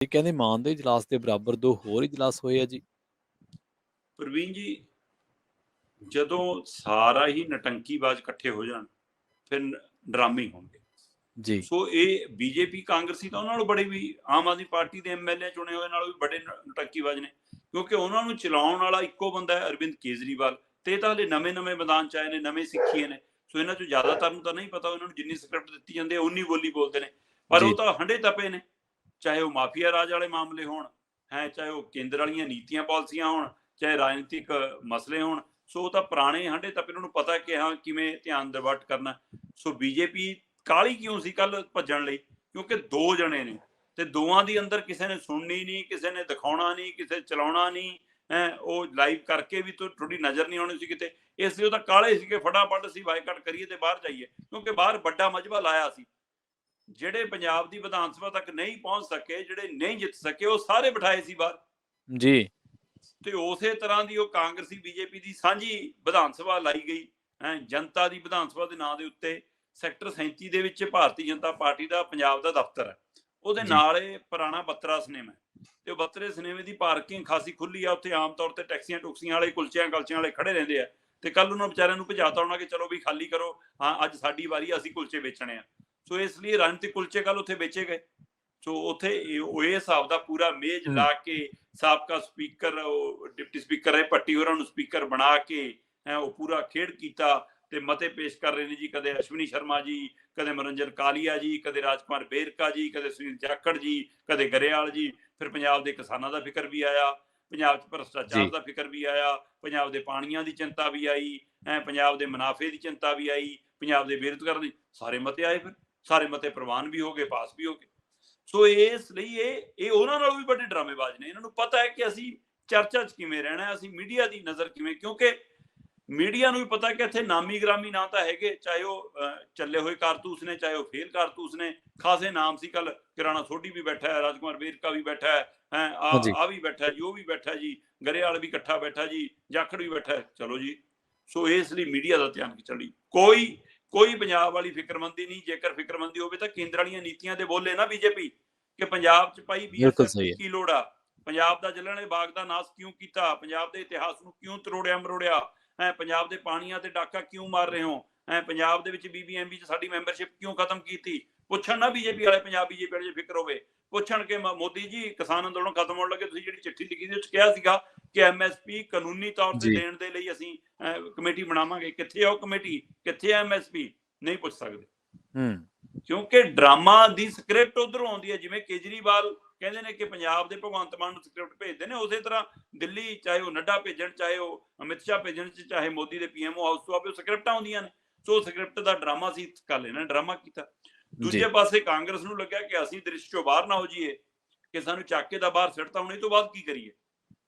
ਜੀ ਕਹਿੰਦੇ ਮਾਨ ਦੇ ਇਜਲਾਸ ਦੇ ਬਰਾਬਰ ਦੋ ਹੋਰ ਇਜਲਾਸ ਹੋਏ ਆ ਜੀ। ਪ੍ਰਵੀਨ ਜੀ, ਜਦੋਂ ਸਾਰਾ ਹੀ ਨਟੰਕੀਬਾਜ਼ ਇਕੱਠੇ ਹੋ ਜਾਣ ਫਿਰ ਡਰਾਮੇ ਹੀ ਹੋਣਗੇ। ਜੀ ਸੋ ਇਹ ਬੀਜੇਪੀ ਕਾਂਗਰਸੀ ਤਾਂ ਉਹਨਾਂ ਨਾਲੋਂ ਬੜੇ ਵੀ ਆਮ ਆਦਮੀ ਪਾਰਟੀ ਦੇ ਐਮਐਲਏ ਚੁਣੇ ਹੋਏ ਨਾਲੋਂ ਵੀ ਬੜੇ ਨਟੰਕੀਬਾਜ਼ ਨੇ, ਕਿਉਂਕਿ ਉਹਨਾਂ ਨੂੰ ਚਲਾਉਣ ਵਾਲਾ ਇੱਕੋ ਬੰਦਾ ਹੈ ਅਰਵਿੰਦ ਕੇਜਰੀਵਾਲ, ਤੇ ਇਹ ਤਾਂ ਹਲੇ ਨਵੇਂ ਮੈਦਾਨ ਚ ਆਏ ਨੇ, ਨਵੇਂ ਸਿੱਖੀਏ ਨੇ। ਸੋ ਇਹਨਾਂ ਚੋਂ ਜ਼ਿਆਦਾਤਰ ਨੂੰ ਤਾਂ ਨਹੀਂ ਪਤਾ, ਉਹਨਾਂ ਨੂੰ ਜਿੰਨੀ ਸਕ੍ਰਿਪਟ ਦਿੱਤੀ ਜਾਂਦੀ ਹੈ ਉਨੀ ਬੋਲੀ ਬੋਲਦੇ ਨੇ, ਪਰ ਉਹ ਤਾਂ ਹੰਡੇ ਤਪੇ ਨੇ, ਚਾਹੇ ਉਹ ਮਾਫੀਆ ਰਾਜ ਵਾਲੇ ਮਾਮਲੇ ਹੋਣ ਹੈ, ਚਾਹੇ ਉਹ ਕੇਂਦਰ ਵਾਲੀਆਂ ਨੀਤੀਆਂ ਪਾਲਿਸੀਆਂ ਹੋਣ, ਚਾਹੇ ਰਾਜਨੀਤਿਕ ਮਸਲੇ ਹੋਣ। ਸੋ ਉਹ ਤਾਂ ਪੁਰਾਣੇ ਹੰਡੇ ਤਪੇ, ਉਹਨਾਂ ਨੂੰ ਪਤਾ ਕਿ ਹਾਂ ਕਿਵੇਂ ਧਿਆਨ ਡਿਵਰਟ ਕਰਨਾ। ਸੋ ਬੀਜੇਪੀ ਕਾਲੀ ਕਿਉਂ ਸੀ ਕੱਲ ਭੱਜਣ ਲਈ? ਕਿਉਂਕਿ ਦੋ ਜਣੇ ਨੇ ਤੇ ਦੋਵਾਂ ਦੀ ਅੰਦਰ ਕਿਸੇ ਨੇ ਸੁਣਨੀ ਨਹੀਂ, ਕਿਸੇ ਨੇ ਦਿਖਾਉਣਾ ਨਹੀਂ, ਕਿਸੇ ਚਲਾਉਣਾ ਨਹੀਂ ਹੈ, ਉਹ ਲਾਈਵ ਕਰਕੇ ਵੀ ਤੁਹਾਡੀ ਨਜ਼ਰ ਨਹੀਂ ਆਉਣੀ ਸੀ ਕਿਤੇ। ਇਸ ਲਈ ਉਹ ਤਾਂ ਕਾਲੇ ਸੀ ਕਿ ਫਟਾਫਟ ਅਸੀਂ ਬਾਈਕਾਟ ਕਰੀਏ ਤੇ ਬਾਹਰ ਜਾਈਏ, ਕਿਉਂਕਿ ਬਾਹਰ ਵੱਡਾ ਮਜਬਾ ਲਾਇਆ ਸੀ। ਜਿਹੜੇ ਪੰਜਾਬ ਦੀ ਵਿਧਾਨ ਸਭਾ ਤੱਕ ਨਹੀਂ ਪਹੁੰਚ ਸਕੇ, ਜਿਹੜੇ ਨਹੀਂ ਜਿੱਤ ਸਕੇ, ਉਹ ਸਾਰੇ ਬਿਠਾਏ ਸੀ ਬਾਹਰ ਜੀ। ਤੇ ਉਸੇ ਤਰ੍ਹਾਂ ਦੀ ਉਹ ਕਾਂਗਰਸੀ ਬੀਜੇਪੀ ਦੀ ਸਾਂਝੀ ਵਿਧਾਨ ਸਭਾ ਲਾਈ ਗਈ ਹੈ, ਜਨਤਾ ਦੀ ਵਿਧਾਨ ਸਭਾ ਦੇ ਨਾਂ ਦੇ ਉੱਤੇ। ਸੈਕਟਰ 37 ਦੇ ਵਿੱਚ ਭਾਰਤੀ ਜਨਤਾ ਪਾਰਟੀ ਦਾ ਪੰਜਾਬ ਦਾ ਦਫ਼ਤਰ ਹੈ, ਉਹਦੇ ਨਾਲ ਇਹ ਪੁਰਾਣਾ ਬੱਤਰਾ ਸਿਨੇਮਾ ਹੈ, ਤੇ ਉਹ ਬੱਤਰੇ ਸਿਨੇਮੇ ਦੀ ਪਾਰਕਿੰਗ ਖਾਸੀ ਖੁੱਲੀ ਆ। ਉੱਥੇ ਆਮ ਤੌਰ ਤੇ ਟੈਕਸੀਆਂ ਟੁਕਸੀਆਂ ਵਾਲੇ, ਕੁਲਚਿਆਂ ਵਾਲੇ ਖੜੇ ਰਹਿੰਦੇ ਆ, ਤੇ ਕੱਲ ਉਹਨਾਂ ਵਿਚਾਰਿਆਂ ਨੂੰ ਭਜਾਤਾ ਹੋਣਾ ਕਿ ਚਲੋ ਵੀ ਖਾਲੀ ਕਰੋ, ਹਾਂ ਅੱਜ ਸਾਡੀ ਵਾਰੀ, ਅਸੀਂ ਕੁਲਚੇ ਵੇਚਣੇ ਆ। ਸੋ ਇਸ ਲਈ ਰਾਜਨੀਤਿਕ ਕੁਲਚੇ ਕੱਲ ਉੱਥੇ ਵੇਚੇ ਗਏ। ਸੋ ਉੱਥੇ ਇਹ ਹਿਸਾਬ ਦਾ ਪੂਰਾ ਮੇਜ਼ ਲਾ ਕੇ, ਸਾਬਕਾ ਸਪੀਕਰ ਡਿਪਟੀ ਸਪੀਕਰ ਹੈ ਭੱਟੀ ਹੋਰਾਂ ਨੂੰ ਸਪੀਕਰ ਬਣਾ ਕੇ ਉਹ ਪੂਰਾ ਖੇਡ ਕੀਤਾ, ਤੇ ਮਤੇ ਪੇਸ਼ ਕਰ ਰਹੇ ਨੇ ਜੀ, ਕਦੇ ਅਸ਼ਵਨੀ ਸ਼ਰਮਾ ਜੀ, ਕਦੇ ਮਨੋਰੰਜਨ ਕਾਲੀਆ ਜੀ, ਕਦੇ ਰਾਜਕੁਮਾਰ ਬੇਰਕਾ ਜੀ, ਕਦੇ ਸੁਨੀਲ ਜਾਖੜ ਜੀ, ਕਦੇ ਗਰੇਵਾਲ ਜੀ। ਫਿਰ ਪੰਜਾਬ ਦੇ ਕਿਸਾਨਾਂ ਦਾ ਫਿਕਰ ਵੀ ਆਇਆ, ਪੰਜਾਬ 'ਚ ਭ੍ਰਿਸ਼ਟਾਚਾਰ ਦਾ ਫਿਕਰ ਵੀ ਆਇਆ, ਪੰਜਾਬ ਦੇ ਪਾਣੀਆਂ ਦੀ ਚਿੰਤਾ ਵੀ ਆਈ, ਪੰਜਾਬ ਦੇ ਮੁਨਾਫੇ ਦੀ ਚਿੰਤਾ ਵੀ ਆਈ, ਪੰਜਾਬ ਦੇ ਬੇਰੁਜ਼ਗਾਰਾਂ ਦੀ। ਸਾਰੇ ਮਤੇ ਆਏ, ਫਿਰ ਸਾਰੇ ਮਤੇ ਪ੍ਰਵਾਨ ਵੀ ਹੋ ਗਏ, ਪਾਸ ਵੀ ਹੋ ਗਏ। ਸੋ ਇਸ ਲਈ ਇਹ ਉਹਨਾਂ ਨਾਲੋਂ ਵੀ ਵੱਡੇ ਡਰਾਮੇਬਾਜ਼ ਨੇ। ਇਹਨਾਂ ਨੂੰ ਪਤਾ ਹੈ ਕਿ ਅਸੀਂ ਚਰਚਾ 'ਚ ਕਿਵੇਂ ਰਹਿਣਾ, ਅਸੀਂ ਮੀਡੀਆ ਦੀ ਨਜ਼ਰ ਕਿਵੇਂ, ਕਿਉਂਕਿ ਮੀਡੀਆ ਨੂੰ ਵੀ ਪਤਾ ਕਿ ਇੱਥੇ ਨਾਮੀ ਗ੍ਰਾਮੀ ਨਾਂ ਤਾਂ ਹੈਗੇ, ਚਾਹੇ ਉਹ ਚੱਲੇ ਹੋਏ ਕਾਰਤੂਸ ਨੇ, ਚਾਹੇ ਉਹ ਫੇਲ ਕਾਰਤੂਸ ਨੇ। ਖਾਸੇ ਨਾਮ ਸੀ, ਕੱਲ ਕਿਰਾਣਾ ਸੋਢੀ ਵੀ ਬੈਠਾ ਹੈ, ਰਾਜਕੁਮਾਰ ਬੇਰਕਾ ਵੀ ਬੈਠਾ ਹੈ, ਆ ਵੀ ਬੈਠਾ ਜੀ, ਉਹ ਵੀ ਬੈਠਾ ਜੀ, ਗਰੇਵਾਲ ਵੀ ਇਕੱਠਾ ਬੈਠਾ ਜੀ, ਜਾਖੜ ਵੀ ਬੈਠਾ। ਚਲੋ ਜੀ, ਸੋ ਇਸ ਲਈ ਮੀਡੀਆ ਦਾ ਧਿਆਨ ਖਿੱਚਣ ਲਈ ਕੋਈ ਪੰਜਾਬ ਵਾਲੀ ਫਿਕਰਮੰਦੀ ਨਹੀਂ। ਜੇਕਰ ਫਿਕਰਮੰਦੀ ਹੋਵੇ ਤਾਂ ਕੇਂਦਰ ਵਾਲੀਆਂ ਨੀਤੀਆਂ ਦੇ ਬੋਲੇ ਨਾ ਬੀਜੇਪੀ, ਕਿ ਪੰਜਾਬ 'ਚ ਭਾਈ BSF ਦੀ ਕੀ ਲੋੜ ਆ, ਪੰਜਾਬ ਦਾ ਜਲਿਆਂਵਾਲੇ ਬਾਗ ਦਾ ਨਾਸ ਕਿਉਂ ਕੀਤਾ, ਪੰਜਾਬ ਦੇ ਇਤਿਹਾਸ ਨੂੰ ਕਿਉਂ ਤਰੋੜਿਆ ਮਰੋੜਿਆ, ਪੰਜਾਬ ਦੇ ਪਾਣੀਆਂ ਤੇ ਡਾਕਾ ਕਿਉਂ ਮਾਰ ਰਹੇ ਹੋ, ਪੰਜਾਬ ਦੇ ਵਿੱਚ BBMB 'ਚ ਸਾਡੀ ਮੈਂਬਰਸ਼ਿਪ ਕਿਉਂ ਖਤਮ ਕੀਤੀ। ਪੁੱਛਣ ਨਾ ਬੀਜੇਪੀ ਵਾਲੇ, ਪੰਜਾਬ BJP ਵਾਲੇ, ਜੇ ਫਿਕਰ ਹੋਵੇ ਪੁੱਛਣ ਕਿ ਮੋਦੀ ਜੀ ਕਿਸਾਨ ਅੰਦੋਲਨ ਖਤਮ ਹੋਣ ਲੱਗੇ, ਤੁਸੀਂ ਜਿਹੜੀ ਚਿੱਠੀ ਲਿਖੀ ਸੀ ਉਹ 'ਚ ਕਿਹਾ ਸੀਗਾ ਕਿ MSP ਕਾਨੂੰਨੀ ਤੌਰ ਤੇ ਦੇਣ ਦੇ ਲਈ ਅਸੀਂ ਕਮੇਟੀ ਬਣਾਵਾਂਗੇ। ਕਿੱਥੇ ਆ ਉਹ ਕਮੇਟੀ, ਕਿੱਥੇ ਆ MSP? ਨਹੀਂ ਪੁੱਛ ਸਕਦੇ, ਕਿਉਂਕਿ ਡਰਾਮਾ ਦੀ ਸਕ੍ਰਿਪਟ ਉਧਰੋਂ ਆਉਂਦੀ ਹੈ। ਜਿਵੇਂ ਕੇਜਰੀਵਾਲ ਕਹਿੰਦੇ ਨੇ ਕਿ ਪੰਜਾਬ ਦੇ ਭਗਵੰਤ ਮਾਨ ਨੂੰ ਸਕ੍ਰਿਪਟ ਭੇਜਦੇ ਨੇ, ਉਸੇ ਤਰ੍ਹਾਂ ਦਿੱਲੀ ਚਾਹੇ ਉਹ ਨੱਡਾ ਭੇਜਣ, ਚਾਹੇ ਉਹ ਅਮਿਤ ਸ਼ਾਹ ਭੇਜਣ, ਚਾਹੇ ਮੋਦੀ ਦੇ PMO ਹਾਊਸ ਤੋਂ ਆਵੇ, ਉਹ ਸਕ੍ਰਿਪਟਾਂ ਆਉਂਦੀਆਂ ਨੇ। ਸੋ ਸਕ੍ਰਿਪਟ ਦਾ ਡਰਾਮਾ ਸੀ, ਕੱਲ ਇਹਨਾਂ ਨੇ ਡਰਾਮਾ ਕੀਤਾ। ਦੂਜੇ ਪਾਸੇ ਕਾਂਗਰਸ ਨੂੰ ਲੱਗਿਆ ਕਿ ਅਸੀਂ ਦ੍ਰਿਸ਼ ਚੋਂ ਬਾਹਰ ਨਾ ਹੋ ਜਾਈਏ, ਕਿ ਸਾਨੂੰ ਚੱਕ ਕੇ ਦਾ ਬਾਹਰ ਸਿੱਟਤਾ, ਹੁਣ ਇਹ ਤੋਂ ਬਾਅਦ ਕੀ ਕਰੀਏ।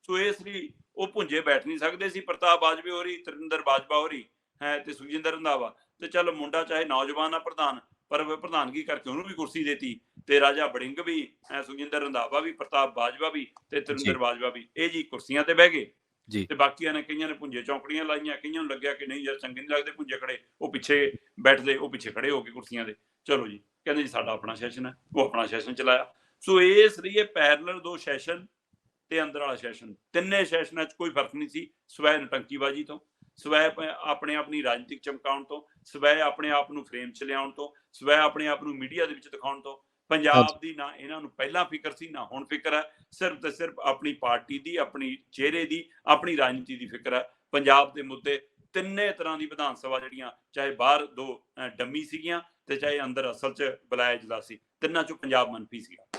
ਸੋ ਇਸ ਲਈ ਉਹ ਭੁੰਜੇ ਬੈਠ ਨਹੀਂ ਸਕਦੇ ਸੀ। ਪ੍ਰਤਾਪ ਬਾਜਵੇ ਹੋਰੀ, ਤਰਿੰਦਰ ਬਾਜਵਾ ਹੋਰੀ ਹੈ, ਤੇ ਸੁਖਜਿੰਦਰ ਰੰਧਾਵਾ, ਤੇ ਚੱਲ ਮੁੰਡਾ ਚਾਹੇ ਨੌਜਵਾਨ ਆ ਪ੍ਰਧਾਨ, ਪਰ ਪ੍ਰਧਾਨਗੀ ਕਰਕੇ ਉਹਨੂੰ ਵੀ ਕੁਰਸੀ ਦੇਤੀ, ਤੇ ਰਾਜਾ ਬੜਿੰਗ ਵੀ, ਸੁਖਜਿੰਦਰ ਰੰਧਾਵਾ ਵੀ, ਪ੍ਰਤਾਪ ਬਾਜਵਾ ਵੀ, ਤੇ ਤਰਿੰਦਰ ਬਾਜਵਾ ਵੀ, ਇਹ ਜੀ ਕੁਰਸੀਆਂ ਤੇ ਬਹਿ ਗਏ। ਤੇ ਬਾਕੀਆਂ ਨੇ, ਕਈਆਂ ਨੇ ਭੁੰਜੇ ਚੌਂਕੜੀਆਂ ਲਾਈਆਂ, ਕਈਆਂ ਨੂੰ ਲੱਗਿਆ ਕਿ ਨਹੀਂ ਯਾਰ ਚੰਗੇ ਨਹੀਂ ਲੱਗਦੇ ਭੁੰਜੇ ਖੜੇ, ਉਹ ਪਿੱਛੇ ਬੈਠਦੇ, ਉਹ ਪਿੱਛੇ ਖੜੇ ਹੋ ਕੇ ਕੁਰਸੀਆਂ ਦੇ। ਚਲੋ ਜੀ, ਕਹਿੰਦੇ ਜੀ ਸਾਡਾ ਆਪਣਾ ਸੈਸ਼ਨ ਹੈ, ਉਹ ਆਪਣਾ ਸੈਸ਼ਨ ਚਲਾਇਆ। ਸੋ ਇਸ ਲਈ ਇਹ ਪੈਰਲਲ ਦੋ ਸੈਸ਼ਨ ਤੇ ਅੰਦਰ ਵਾਲਾ ਸੈਸ਼ਨ, ਤਿੰਨੇ ਸੈਸ਼ਨਾਂ 'ਚ ਕੋਈ ਫਰਕ ਨਹੀਂ ਸੀ। ਸਵੈ ਨਟੰਕੀਬਾਜ਼ੀ ਤੋਂ, ਸਵੈ ਆਪਣੇ ਆਪਣੀ ਰਾਜਨੀਤਿਕ ਚਮਕਾਉਣ ਤੋਂ, ਸਵੈ ਆਪਣੇ ਆਪ ਨੂੰ ਫਰੇਮ 'ਚ ਲਿਆਉਣ ਤੋਂ, ਸਵੈ ਆਪਣੇ ਆਪ ਨੂੰ ਮੀਡੀਆ ਦੇ ਵਿੱਚ ਦਿਖਾਉਣ ਤੋਂ। ਪੰਜਾਬ ਦੀ ਨਾ ਇਹਨਾਂ ਨੂੰ ਪਹਿਲਾਂ ਫਿਕਰ ਸੀ, ਨਾ ਹੁਣ ਫਿਕਰ ਹੈ। ਸਿਰਫ ਤੇ ਸਿਰਫ ਆਪਣੀ ਪਾਰਟੀ ਦੀ, ਆਪਣੀ ਚਿਹਰੇ ਦੀ, ਆਪਣੀ ਰਾਜਨੀਤੀ ਦੀ ਫਿਕਰ ਹੈ। ਪੰਜਾਬ ਦੇ ਮੁੱਦੇ ਤਿੰਨੇ ਤਰ੍ਹਾਂ ਦੀ ਵਿਧਾਨ ਸਭਾ ਜਿਹੜੀਆਂ, ਚਾਹੇ ਬਾਹਰ ਦੋ ਡੰਮੀ ਸੀਗੀਆਂ, ਤੇ ਚਾਹੇ ਅੰਦਰ ਅਸਲ 'ਚ ਬੁਲਾਇਆ ਇਜਲਾਸ ਸੀ, ਤਿੰਨਾਂ 'ਚੋਂ ਪੰਜਾਬ ਮੰਨਫੀ ਸੀਗਾ।